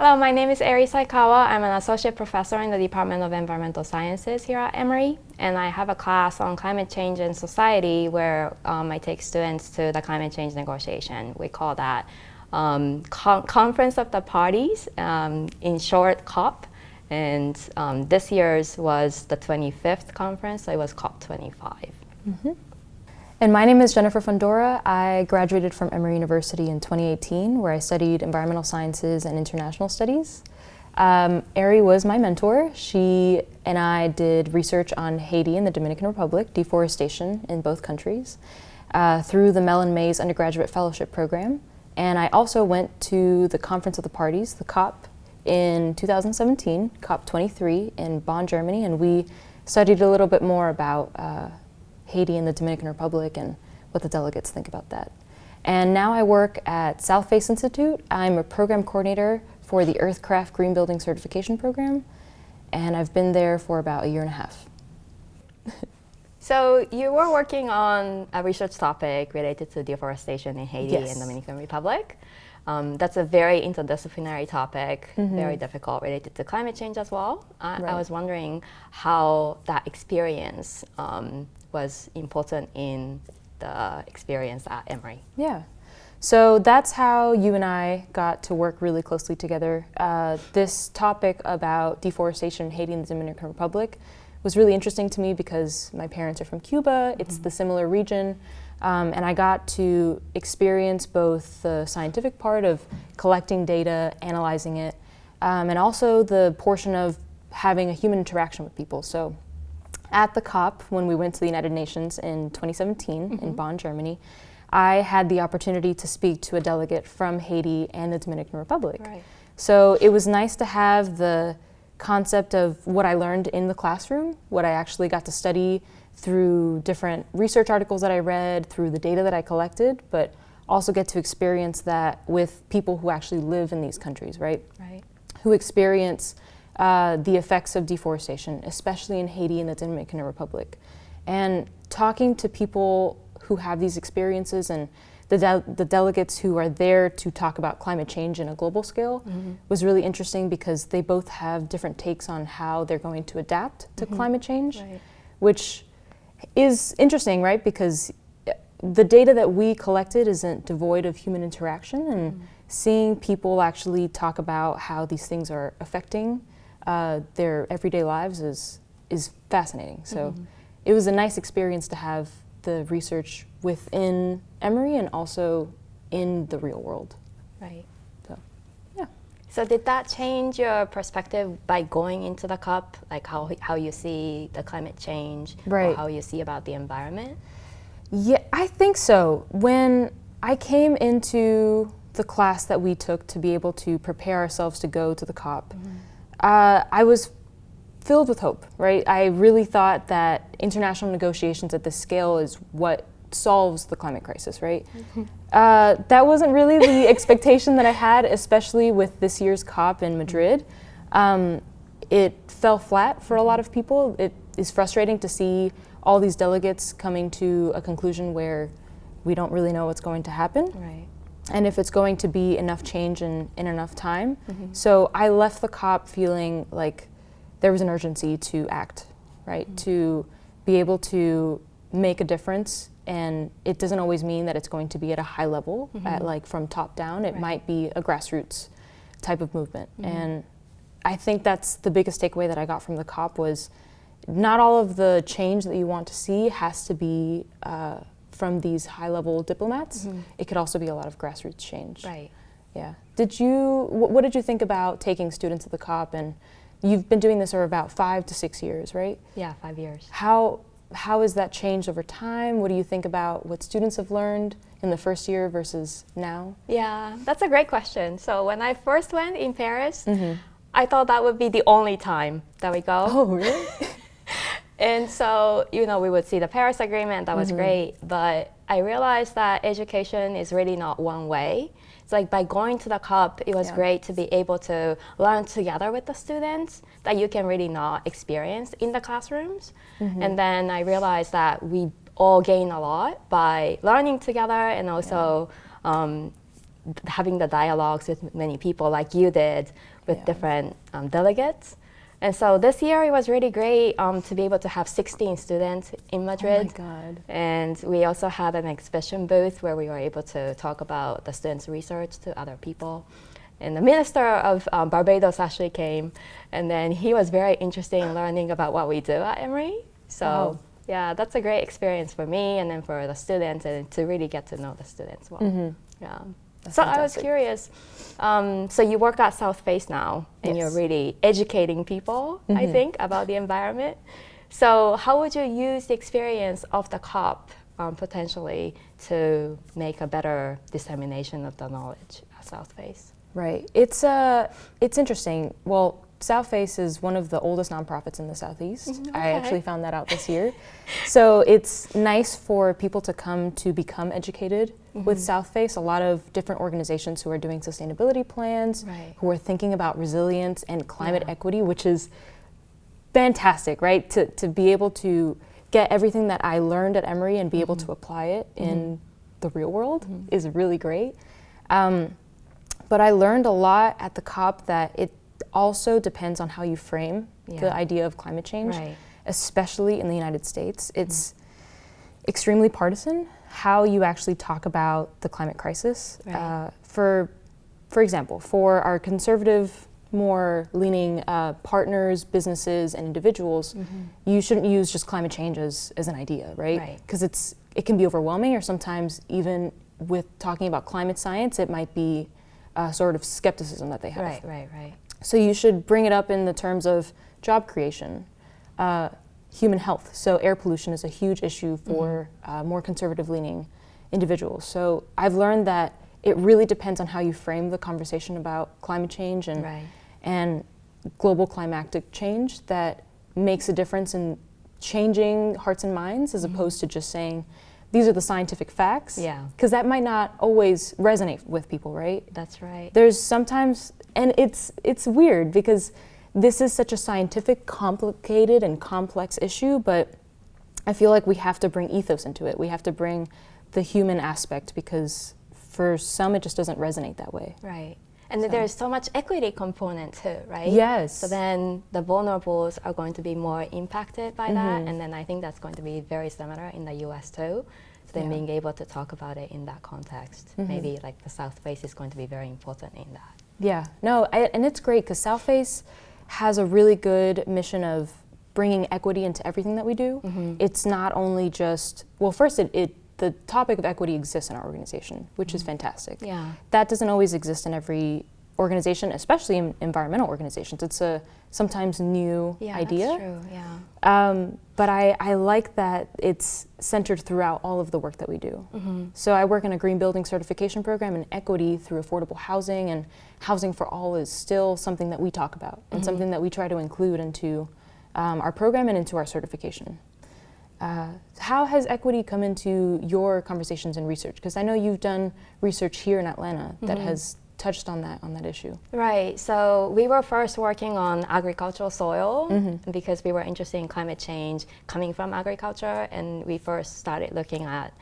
Hello, my name is Eri Saikawa. I'm an associate professor in the Department of Environmental Sciences here at Emory, and I have a class on climate change and society where I take students to the climate change negotiation. We call that Conference of the Parties, in short COP, and this year's was the 25th conference, so it was COP 25. Mm-hmm. And my name is Jennifer Fundora. I graduated from Emory University in 2018, where I studied environmental sciences and international studies. Eri was my mentor. She and I did research on Haiti and the Dominican Republic, deforestation in both countries, through the Mellon Mays Undergraduate Fellowship Program. And I also went to the Conference of the Parties, the COP, in 2017, COP 23 in Bonn, Germany, and we studied a little bit more about Haiti and the Dominican Republic and what the delegates think about that. And now I work at Southface Institute. I'm a program coordinator for the Earthcraft Green Building Certification Program, and I've been there for about a year and a half. So you were working on a research topic related to deforestation in Haiti Yes. and Dominican Republic. That's a very interdisciplinary topic, very difficult, related to climate change as well. I was wondering how that experience was important in the experience at Emory. Yeah. So that's how you and I got to work really closely together. This topic about deforestation in Haiti and the Dominican Republic was really interesting to me because my parents are from Cuba. It's the similar region. And I got to experience both the scientific part of collecting data, analyzing it, and also the portion of having a human interaction with people. So at the COP, when we went to the United Nations in 2017 in Bonn, Germany, I had the opportunity to speak to a delegate from Haiti and the Dominican Republic. Right. So it was nice to have the concept of what I learned in the classroom, what I actually got to study through different research articles that I read, through the data that I collected, but also get to experience that with people who actually live in these countries, right? Right. Who experience the effects of deforestation, especially in Haiti and the Dominican Republic. And talking to people who have these experiences and the delegates who are there to talk about climate change in a global scale was really interesting because they both have different takes on how they're going to adapt to climate change, which is interesting, right? Because the data that we collected isn't devoid of human interaction, and seeing people actually talk about how these things are affecting their everyday lives is fascinating. So it was a nice experience to have the research within Emory and also in the real world. Right. So, yeah. So did that change your perspective by going into the COP, like how you see the climate change or how you see about the environment? Yeah, I think so. When I came into the class that we took to be able to prepare ourselves to go to the COP, I was filled with hope, right? I really thought that international negotiations at this scale is what solves the climate crisis, right? That wasn't really the expectation that I had, especially with this year's COP in Madrid. It fell flat for a lot of people. It is frustrating to see all these delegates coming to a conclusion where we don't really know what's going to happen. Right. And if it's going to be enough change in enough time. So I left the COP feeling like there was an urgency to act, right? To be able to make a difference. And it doesn't always mean that it's going to be at a high level, at like from top down. It might be a grassroots type of movement. And I think that's the biggest takeaway that I got from the COP was not all of the change that you want to see has to be from these high-level diplomats. It could also be a lot of grassroots change. Right. Yeah. What did you think about taking students to the COP? And you've been doing this for about 5 to 6 years, right? Yeah, 5 years. How has that changed over time? What do you think about what students have learned in the first year versus now? Yeah, that's a great question. So when I first went in Paris, I thought that would be the only time that we go. Oh, really? And so, we would see the Paris Agreement, that was great, but I realized that education is really not one way. It's like by going to the COP, it was great to be able to learn together with the students that you can really not experience in the classrooms. And then I realized that we all gain a lot by learning together and also having the dialogues with many people like you did with different delegates. And so this year it was really great to be able to have 16 students in Madrid. Oh my God. And we also had an exhibition booth where we were able to talk about the students' research to other people. And the minister of Barbados actually came, and then he was very interested in learning about what we do at Emory. So yeah, that's a great experience for me and then for the students, and to really get to know the students well. Yeah. That's so fantastic. I was curious, so you work at Southface now, and you're really educating people, I think, about the environment. So how would you use the experience of the COP potentially to make a better dissemination of the knowledge at Southface? Right. It's interesting. Well, Southface is one of the oldest nonprofits in the Southeast. Okay. I actually found that out this year. So it's nice for people to come to become educated with Southface. A lot of different organizations who are doing sustainability plans, who are thinking about resilience and climate equity, which is fantastic, right? To be able to get everything that I learned at Emory and be able to apply it in the real world is really great. But I learned a lot at the COP that it also depends on how you frame the idea of climate change, especially in the United States. It's extremely partisan how you actually talk about the climate crisis. For example, for our conservative, more leaning partners, businesses, and individuals, you shouldn't use just climate change as an idea, right? Because it can be overwhelming, or sometimes even with talking about climate science, it might be a sort of skepticism that they have. Right. So you should bring it up in the terms of job creation, human health. So air pollution is a huge issue for more conservative-leaning individuals. So I've learned that it really depends on how you frame the conversation about climate change and global climatic change that makes a difference in changing hearts and minds, as opposed to just saying, these are the scientific facts. Because that might not always resonate with people, right? That's right. There's sometimes, and it's weird because this is such a scientific, complicated, and complex issue, but I feel like we have to bring ethos into it. We have to bring the human aspect, because for some it just doesn't resonate that way. Right. And there's so much equity component too, right? Yes. So then the vulnerables are going to be more impacted by that, and then I think that's going to be very similar in the US too. So then being able to talk about it in that context, maybe like the Southface is going to be very important in that. Yeah, no, and it's great because Southface has a really good mission of bringing equity into everything that we do. It's not only just, well, first the topic of equity exists in our organization, which is fantastic. That doesn't always exist in every organization, especially in environmental organizations. It's a sometimes new idea. That's true, but I like that it's centered throughout all of the work that we do. So I work in a green building certification program, and equity through affordable housing and housing for all is still something that we talk about and something that we try to include into our program and into our certification. How has equity come into your conversations and research? Because I know you've done research here in Atlanta that has touched on that issue. Right. So we were first working on agricultural soil because we were interested in climate change coming from agriculture, and we first started looking at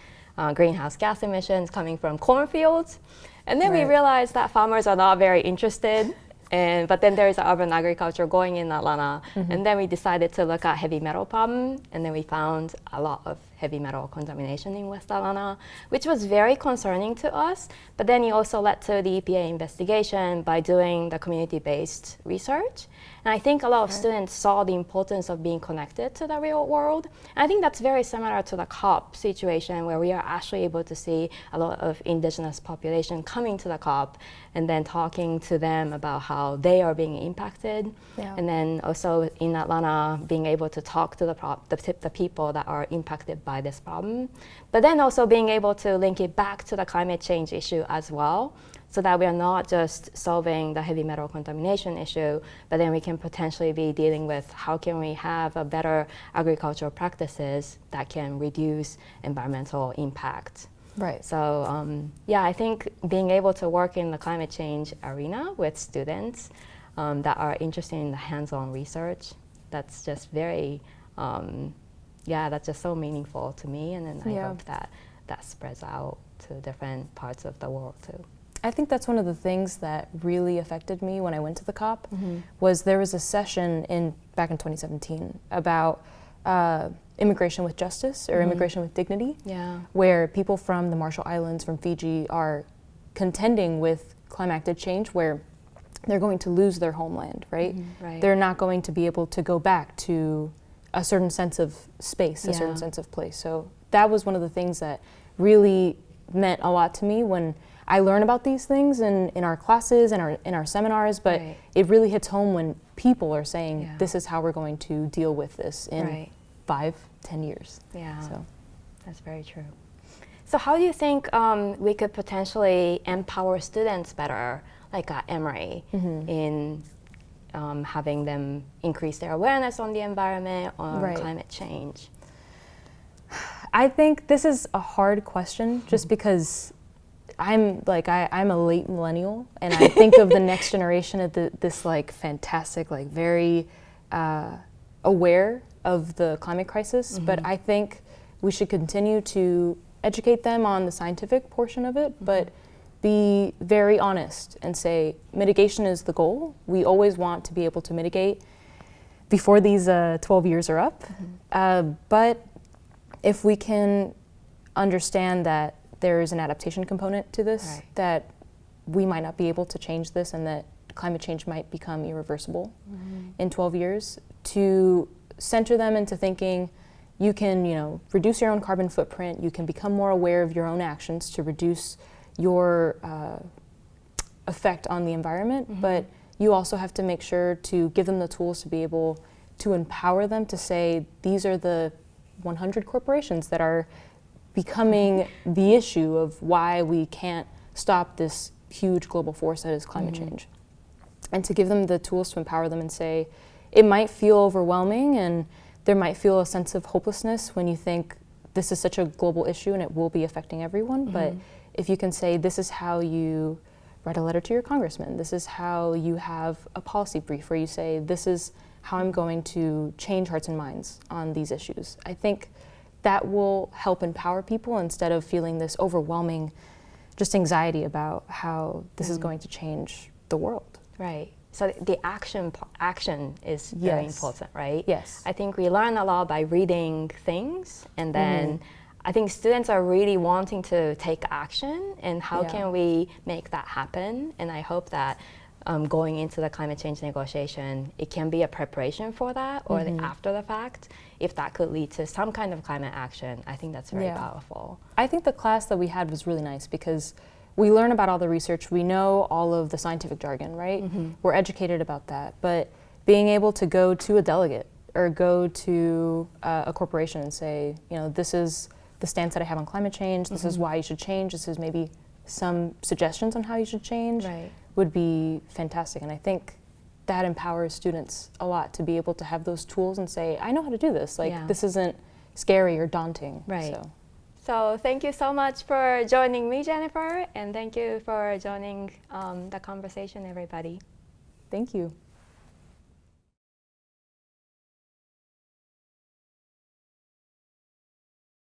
greenhouse gas emissions coming from cornfields, and then we realized that farmers are not very interested. But then there is urban agriculture going in Atlanta, and then we decided to look at heavy metal problem, and then we found a lot of heavy metal contamination in West Atlanta, which was very concerning to us. But then it also led to the EPA investigation by doing the community-based research. And I think a lot of students saw the importance of being connected to the real world. And I think that's very similar to the COP situation, where we are actually able to see a lot of indigenous population coming to the COP and then talking to them about how they are being impacted. And then also in Atlanta, being able to talk to the people that are impacted by this problem. But then also being able to link it back to the climate change issue as well, so that we are not just solving the heavy metal contamination issue, but then we can potentially be dealing with how can we have a better agricultural practices that can reduce environmental impact. So I think being able to work in the climate change arena with students that are interested in the hands-on research, that's just very, that's just so meaningful to me, and then I hope that that spreads out to different parts of the world too. I think that's one of the things that really affected me when I went to the COP. Was there was a session back in 2017 about immigration with justice or immigration with dignity, where people from the Marshall Islands, from Fiji, are contending with climatic change, where they're going to lose their homeland, right? They're not going to be able to go back to a certain sense of space, a certain sense of place. So that was one of the things that really meant a lot to me when I learn about these things in our classes and in our seminars, but it really hits home when people are saying, this is how we're going to deal with this in 5-10 years. Yeah, so that's very true. So how do you think we could potentially empower students better, like at Emory, in having them increase their awareness on the environment or climate change? I think this is a hard question just because I'm a late millennial, and I think of the next generation as this like fantastic, like very aware of the climate crisis. But I think we should continue to educate them on the scientific portion of it, but be very honest and say mitigation is the goal. We always want to be able to mitigate before these 12 years are up. But if we can understand that there is an adaptation component to this, that we might not be able to change this and that climate change might become irreversible in 12 years, to center them into thinking you can, reduce your own carbon footprint, you can become more aware of your own actions to reduce your effect on the environment, but you also have to make sure to give them the tools to be able to empower them to say, these are the 100 corporations that are becoming the issue of why we can't stop this huge global force that is climate change. And to give them the tools to empower them and say, it might feel overwhelming and there might feel a sense of hopelessness when you think this is such a global issue and it will be affecting everyone, but if you can say, this is how you write a letter to your congressman, this is how you have a policy brief where you say, this is how I'm going to change hearts and minds on these issues. I think that will help empower people instead of feeling this overwhelming just anxiety about how this is going to change the world. Right. So the action is very important, right? Yes. I think we learn a lot by reading things, and then I think students are really wanting to take action, and how can we make that happen? And I hope that going into the climate change negotiation, it can be a preparation for that, or after the fact, if that could lead to some kind of climate action. I think that's very powerful. I think the class that we had was really nice because we learn about all the research, we know all of the scientific jargon, right? We're educated about that, but being able to go to a delegate or go to a corporation and say, this is the stance that I have on climate change, this is why you should change, this is maybe some suggestions on how you should change, would be fantastic. And I think that empowers students a lot to be able to have those tools and say, I know how to do this. This isn't scary or daunting. So thank you so much for joining me, Jennifer, and thank you for joining the conversation, everybody. Thank you.